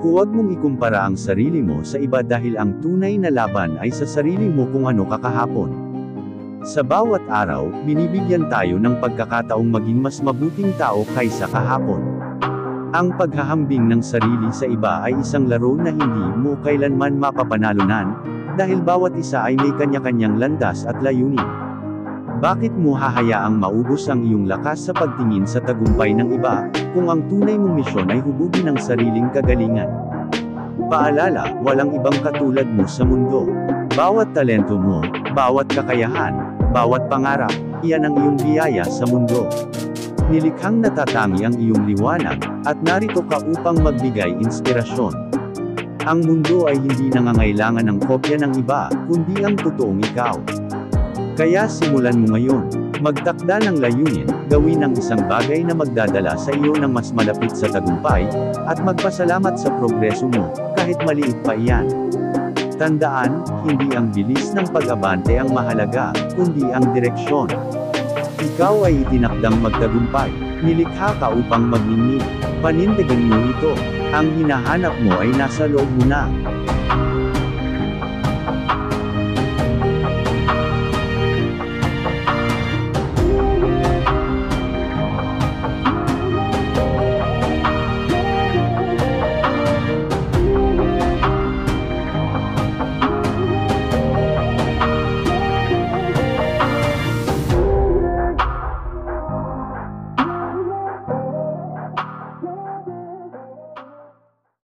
Huwag mong ikumpara ang sarili mo sa iba dahil ang tunay na laban ay sa sarili mo kung ano ka kahapon. Sa bawat araw, binibigyan tayo ng pagkakataong maging mas mabuting tao kaysa kahapon. Ang paghahambing ng sarili sa iba ay isang laro na hindi mo kailanman mapapanalunan, dahil bawat isa ay may kanya-kanyang landas at layunin. Bakit mo hahayaang maubos ang iyong lakas sa pagtingin sa tagumpay ng iba, kung ang tunay mong misyon ay hubugin ang sariling kagalingan? Paalala, walang ibang katulad mo sa mundo. Bawat talento mo, bawat kakayahan, bawat pangarap, iyan ang iyong biyaya sa mundo. Nilikhang natatangi ang iyong liwanag, at narito ka upang magbigay inspirasyon. Ang mundo ay hindi nangangailangan ng kopya ng iba, kundi ang totoong ikaw. Kaya simulan mo ngayon. Magtakda ng layunin, gawin ang isang bagay na magdadala sa iyo ng mas malapit sa tagumpay, at magpasalamat sa progreso mo, kahit maliit pa iyan. Tandaan, hindi ang bilis ng pag-abante ang mahalaga, kundi ang direksyon. Ikaw ay itinakdang magtagumpay, nilikha ka upang magingning. Panindigan mo ito, ang hinahanap mo ay nasa loob mo na.